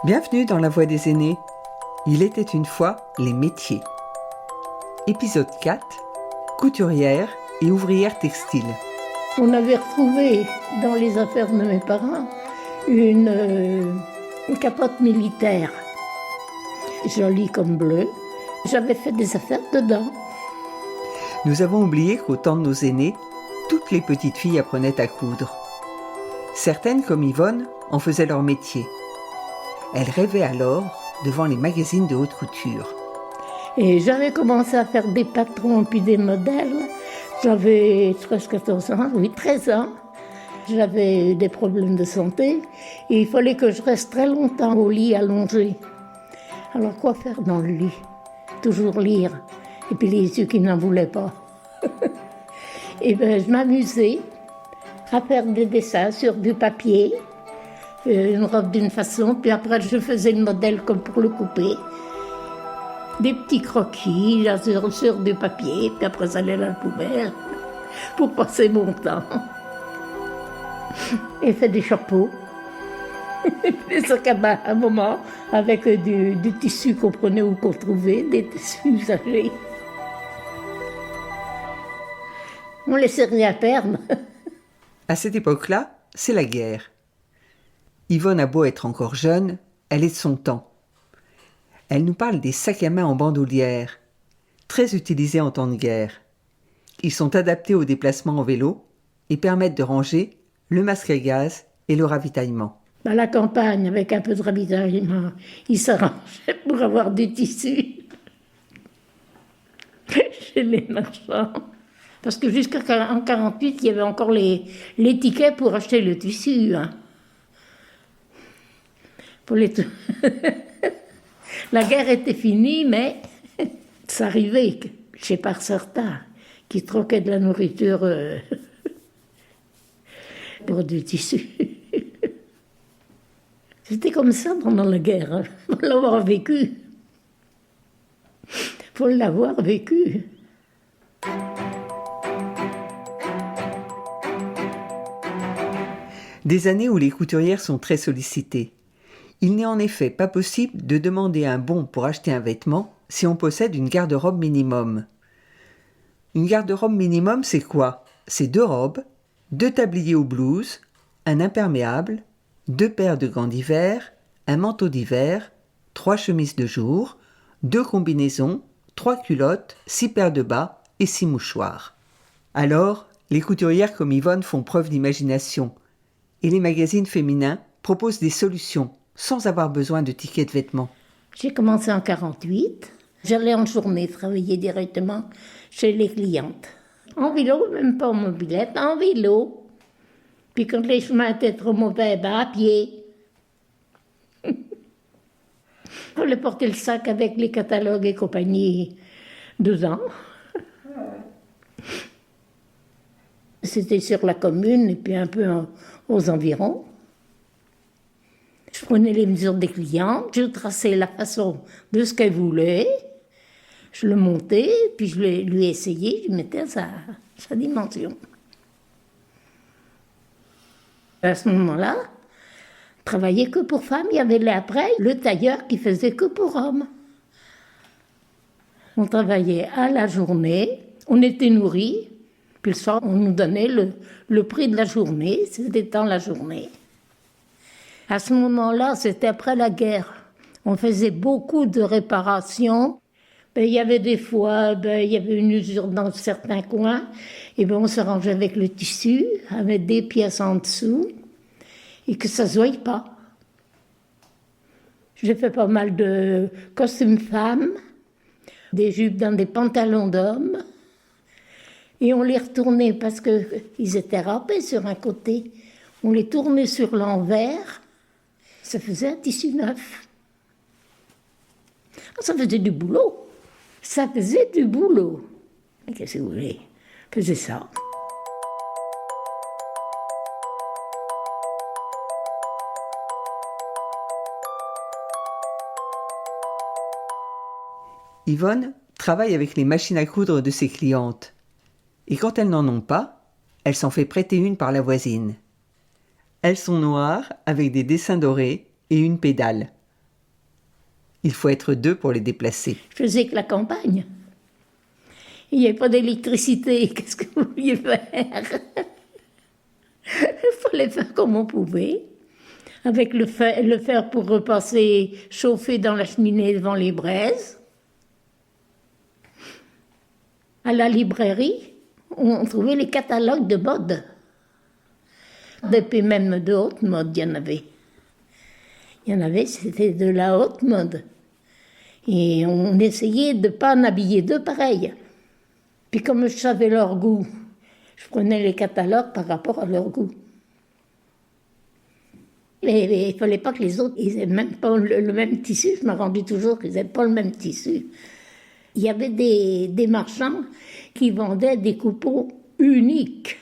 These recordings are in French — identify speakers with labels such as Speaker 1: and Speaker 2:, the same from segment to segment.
Speaker 1: Bienvenue dans La Voix des aînés. Il était une fois les métiers. Épisode 4. Couturière et ouvrière textile.
Speaker 2: On avait retrouvé dans les affaires de mes parents une capote militaire, jolie comme bleu. J'avais fait des affaires dedans.
Speaker 1: Nous avons oublié qu'au temps de nos aînés, toutes les petites filles apprenaient à coudre. Certaines, comme Yvonne, en faisaient leur métier. Elle rêvait alors devant les magazines de haute couture.
Speaker 2: Et j'avais commencé à faire des patrons puis des modèles. J'avais 13-14 ans, oui, 13 ans. J'avais des problèmes de santé et il fallait que je reste très longtemps au lit allongé. Alors quoi faire dans le lit? Toujours lire. Et puis les yeux qui n'en voulaient pas. Et bien je m'amusais à faire des dessins sur du papier. Une robe d'une façon, puis après je faisais le modèle comme pour le couper. Des petits croquis là, sur du papier, puis après ça allait à la poubelle pour passer mon temps. Et fait des chapeaux, des sacs à main à un moment, avec du tissu qu'on prenait ou qu'on trouvait, des tissus usagés. On ne laissait rien perdre.
Speaker 1: À cette époque-là, c'est la guerre. Yvonne a beau être encore jeune, elle est de son temps. Elle nous parle des sacs à main en bandoulière, très utilisés en temps de guerre. Ils sont adaptés au déplacement en vélo et permettent de ranger le masque à gaz et le ravitaillement.
Speaker 2: À la campagne, avec un peu de ravitaillement, ils s'arrangeaient pour avoir du tissu chez les marchands. Parce que jusqu'en 1948, il y avait encore les tickets pour acheter le tissu. Hein. La guerre était finie, mais ça arrivait chez par certains qui troquaient de la nourriture pour du tissu. C'était comme ça pendant la guerre. Hein. Faut l'avoir vécu. Faut l'avoir vécu.
Speaker 1: Des années où les couturières sont très sollicitées. Il n'est en effet pas possible de demander un bon pour acheter un vêtement si on possède une garde-robe minimum. Une garde-robe minimum, c'est quoi? C'est 2 robes, 2 tabliers ou blouses, un imperméable, 2 paires de gants d'hiver, un manteau d'hiver, 3 chemises de jour, 2 combinaisons, 3 culottes, 6 paires de bas et 6 mouchoirs. Alors, les couturières comme Yvonne font preuve d'imagination et les magazines féminins proposent des solutions sans avoir besoin de tickets de vêtements.
Speaker 2: J'ai commencé en 1948. J'allais en journée travailler directement chez les clientes. En vélo, même pas en mobilette, en vélo. Puis quand les chemins étaient trop mauvais, à pied. Il fallait porter le sac avec les catalogues et compagnie 2 ans. C'était sur la commune et puis un peu aux environs. Je prenais les mesures des clientes, je traçais la façon de ce qu'elle voulait, je le montais, puis je lui essayais, je mettais sa dimension. À ce moment-là, je travaillais que pour femmes, il y avait après le tailleur qui faisait que pour hommes. On travaillait à la journée, on était nourris, puis le soir, on nous donnait le prix de la journée, c'était dans la journée. À ce moment-là, c'était après la guerre. On faisait beaucoup de réparations. Il y avait des fois, il y avait une usure dans certains coins. Et on s'arrangeait avec le tissu, avec des pièces en dessous, et que ça ne se voyait pas. J'ai fait pas mal de costumes femmes, des jupes dans des pantalons d'hommes. Et on les retournait parce qu'ils étaient râpés sur un côté. On les tournait sur l'envers. Ça faisait un tissu neuf. Ça faisait du boulot. Ça faisait du boulot. Qu'est-ce que vous voulez? Faisait ça.
Speaker 1: Yvonne travaille avec les machines à coudre de ses clientes. Et quand elles n'en ont pas, elle s'en fait prêter une par la voisine. Elles sont noires avec des dessins dorés et une pédale. Il faut être deux pour les déplacer.
Speaker 2: Je faisais que la campagne. Il n'y avait pas d'électricité. Qu'est-ce que vous vouliez faire? Il fallait faire comme on pouvait. Avec le fer pour repasser chauffer dans la cheminée devant les braises. À la librairie, on trouvait les catalogues de mode. Depuis même de haute mode, il y en avait. Il y en avait, c'était de la haute mode. Et on essayait de ne pas en habiller deux pareils. Puis comme je savais leur goût, je prenais les catalogues par rapport à leur goût. Et il ne fallait pas que les autres, ils n'aient même pas le même tissu. Je me rendais toujours qu'ils n'avaient pas le même tissu. Il y avait des marchands qui vendaient des coupons uniques.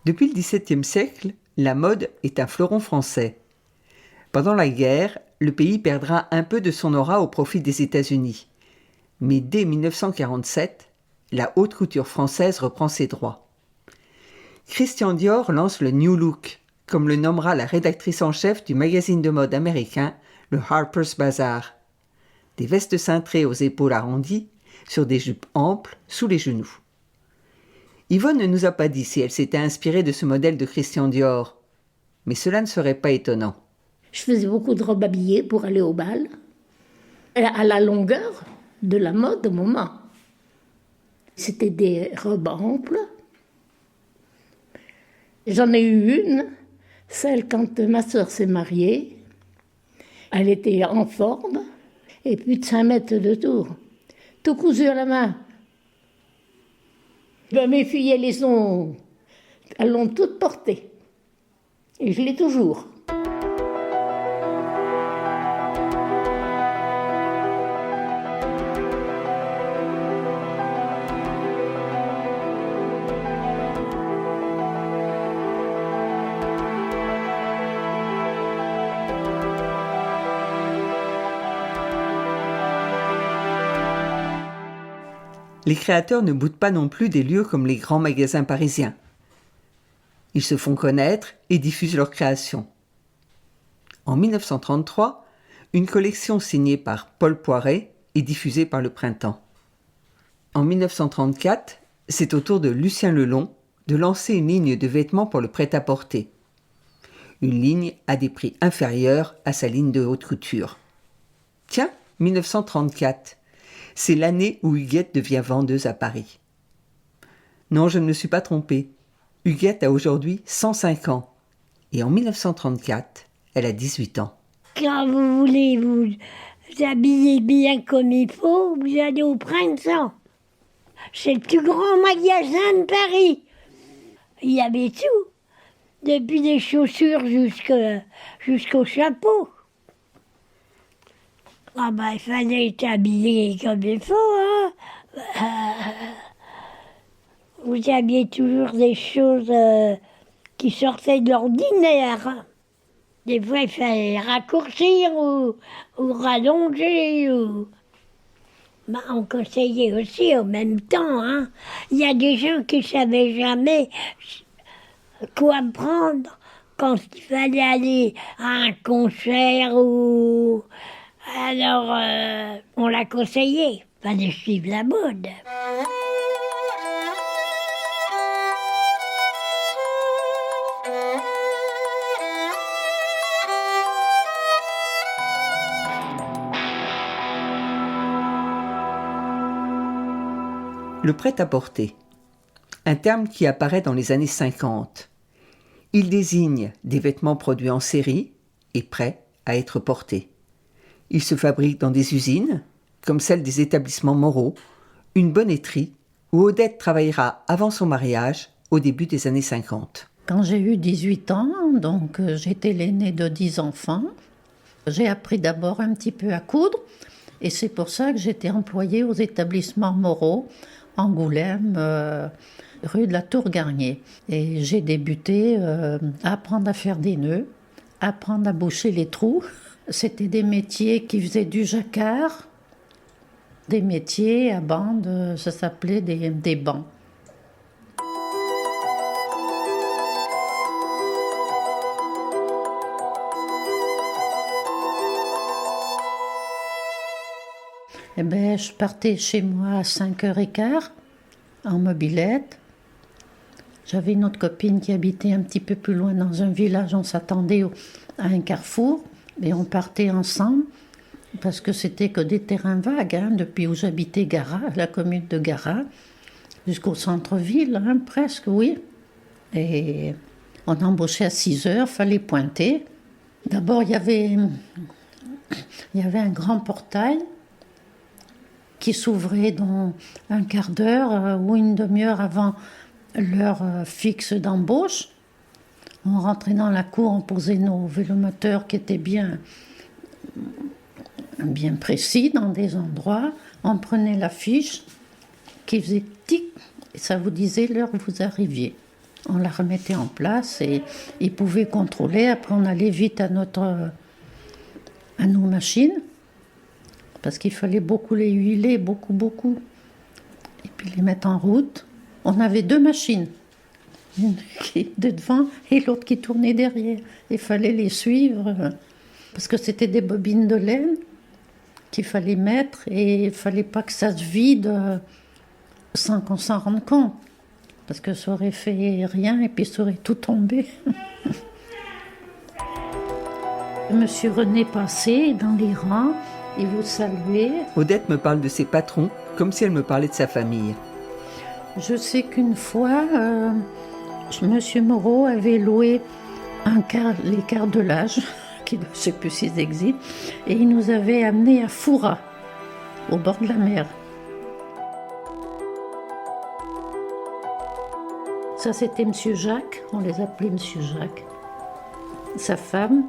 Speaker 1: Depuis le XVIIe siècle, la mode est un fleuron français. Pendant la guerre, le pays perdra un peu de son aura au profit des États-Unis. Mais dès 1947, la haute couture française reprend ses droits. Christian Dior lance le New Look, comme le nommera la rédactrice en chef du magazine de mode américain, le Harper's Bazaar. Des vestes cintrées aux épaules arrondies, sur des jupes amples, sous les genoux. Yvonne ne nous a pas dit si elle s'était inspirée de ce modèle de Christian Dior, mais cela ne serait pas étonnant.
Speaker 2: Je faisais beaucoup de robes habillées pour aller au bal, à la longueur de la mode au moment. C'était des robes amples. J'en ai eu une, celle quand ma sœur s'est mariée. Elle était en forme, et plus de 5 mètres de tour, tout cousu à la main. Mes filles, elles l'ont toutes portée. Et je l'ai toujours.
Speaker 1: Les créateurs ne boudent pas non plus des lieux comme les grands magasins parisiens. Ils se font connaître et diffusent leurs créations. En 1933, une collection signée par Paul Poiret est diffusée par Le Printemps. En 1934, c'est au tour de Lucien Lelon de lancer une ligne de vêtements pour le prêt-à-porter. Une ligne à des prix inférieurs à sa ligne de haute couture. Tiens, 1934. C'est l'année où Huguette devient vendeuse à Paris. Non, je ne me suis pas trompée. Huguette a aujourd'hui 105 ans. Et en 1934, elle a 18 ans.
Speaker 3: Quand vous voulez vous habiller bien comme il faut, vous allez au Printemps. C'est le plus grand magasin de Paris. Il y avait tout. Depuis les chaussures jusqu'au chapeau. Ah ben, il fallait être habillé comme il faut, hein. Vous aviez toujours des choses qui sortaient de l'ordinaire. Des fois, il fallait raccourcir ou rallonger. Ben, on conseillait aussi en même temps, hein. Il y a des gens qui ne savaient jamais quoi prendre quand il fallait aller à un concert ou... Alors, on l'a conseillé, fallait suivre la mode.
Speaker 1: Le prêt-à-porter, un terme qui apparaît dans les années 50. Il désigne des vêtements produits en série et prêts à être portés. Il se fabrique dans des usines, comme celle des établissements Moreau, une bonneterie, où Odette travaillera avant son mariage, au début des années 50.
Speaker 4: Quand j'ai eu 18 ans, donc j'étais l'aînée de 10 enfants, j'ai appris d'abord un petit peu à coudre, et c'est pour ça que j'étais employée aux établissements Moreau, Angoulême, rue de la Tour-Garnier. Et j'ai débuté à apprendre à faire des nœuds, apprendre à boucher les trous. C'était des métiers qui faisaient du jacquard, des métiers à bande, ça s'appelait des bancs. Eh ben, je partais chez moi à 5h15 en mobilette. J'avais une autre copine qui habitait un petit peu plus loin dans un village. On s'attendait à un carrefour et on partait ensemble parce que c'était que des terrains vagues, hein, depuis où j'habitais Garat, la commune de Garat, jusqu'au centre-ville, hein, presque, oui. Et on embauchait à 6h, fallait pointer. D'abord, il y avait un grand portail qui s'ouvrait dans un quart d'heure ou une demi-heure avant l'heure fixe d'embauche. On rentrait dans la cour, on posait nos vélomoteurs qui étaient bien précis dans des endroits. On prenait la fiche qui faisait tic et ça vous disait l'heure où vous arriviez. On la remettait en place et ils pouvaient contrôler. Après, on allait vite à nos machines. Parce qu'il fallait beaucoup les huiler, beaucoup. Et puis les mettre en route. On avait 2 machines. Une qui de devant et l'autre qui tournait derrière. Il fallait les suivre. Parce que c'était des bobines de laine qu'il fallait mettre. Et il ne fallait pas que ça se vide sans qu'on s'en rende compte. Parce que ça aurait fait rien et puis ça aurait tout tombé. Monsieur René passait dans les rangs. Et vous saluez.
Speaker 1: Odette me parle de ses patrons comme si elle me parlait de sa famille.
Speaker 4: Je sais qu'une fois, Monsieur Moreau avait loué les quarts de l'âge, qui je ne sais plus s'ils existent, et il nous avait amenés à Fouras, au bord de la mer. Ça, c'était Monsieur Jacques, on les appelait Monsieur Jacques. Sa femme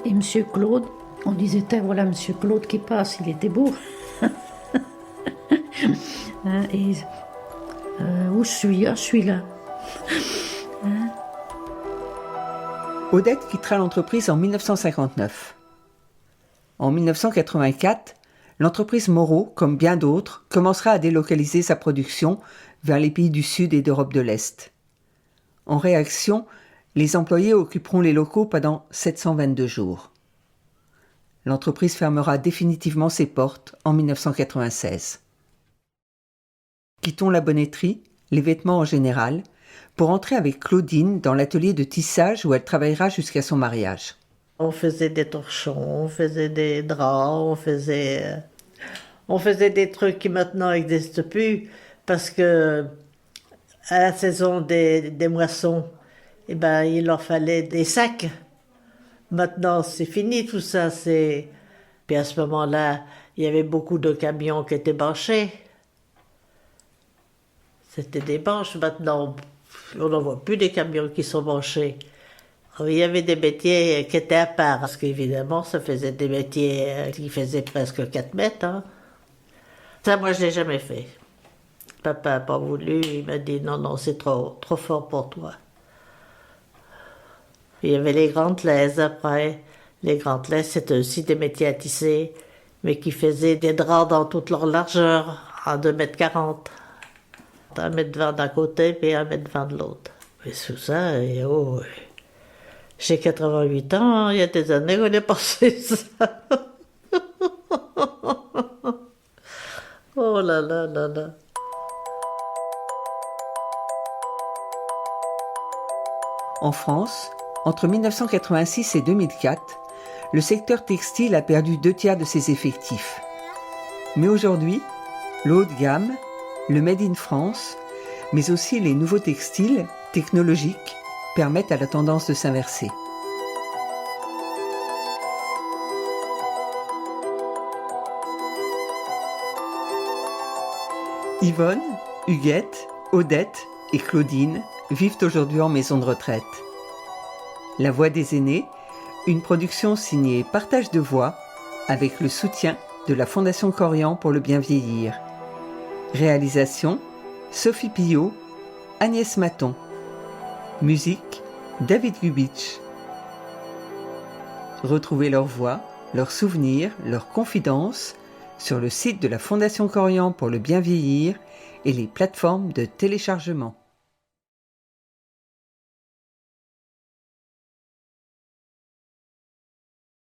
Speaker 4: et Monsieur Claude. On disait, voilà Monsieur Claude qui passe, il était beau. Où je suis? Ah, je suis là.
Speaker 1: Odette quittera l'entreprise en 1959. En 1984, l'entreprise Moreau, comme bien d'autres, commencera à délocaliser sa production vers les pays du Sud et d'Europe de l'Est. En réaction, les employés occuperont les locaux pendant 722 jours. L'entreprise fermera définitivement ses portes en 1996. Quittons la bonneterie, les vêtements en général, pour entrer avec Claudine dans l'atelier de tissage où elle travaillera jusqu'à son mariage.
Speaker 5: On faisait des torchons, on faisait des draps, on faisait des trucs qui maintenant n'existent plus parce que à la saison des moissons, eh ben, il leur fallait des sacs. Maintenant, c'est fini tout ça. Puis à ce moment-là, il y avait beaucoup de camions qui étaient branchés. C'était des branches. Maintenant, on n'en voit plus des camions qui sont branchés. Il y avait des métiers qui étaient à part. Parce qu'évidemment, ça faisait des métiers qui faisaient presque 4 mètres. Hein. Ça, moi, je ne l'ai jamais fait. Papa n'a pas voulu. Il m'a dit, non, c'est trop fort pour toi. Il y avait les grandes laises après. Les grandes laises, c'était aussi des métiers à tisser, mais qui faisaient des draps dans toute leur largeur, en 2,40 m. 1,20 m d'un côté, puis 1,20 m de l'autre. Mais sous ça, j'ai 88 ans, il y a des années qu'on est passé ça. Oh là là là là.
Speaker 1: En France, entre 1986 et 2004, le secteur textile a perdu 2/3 de ses effectifs. Mais aujourd'hui, le haut de gamme, le Made in France, mais aussi les nouveaux textiles technologiques permettent à la tendance de s'inverser. Yvonne, Huguette, Odette et Claudine vivent aujourd'hui en maison de retraite. La Voix des aînés, une production signée Partage de Voix avec le soutien de la Fondation Corian pour le bien vieillir. Réalisation Sophie Pillot, Agnès Maton. Musique David Gubitsch. Retrouvez leurs voix, leurs souvenirs, leurs confidences sur le site de la Fondation Corian pour le bien vieillir et les plateformes de téléchargement.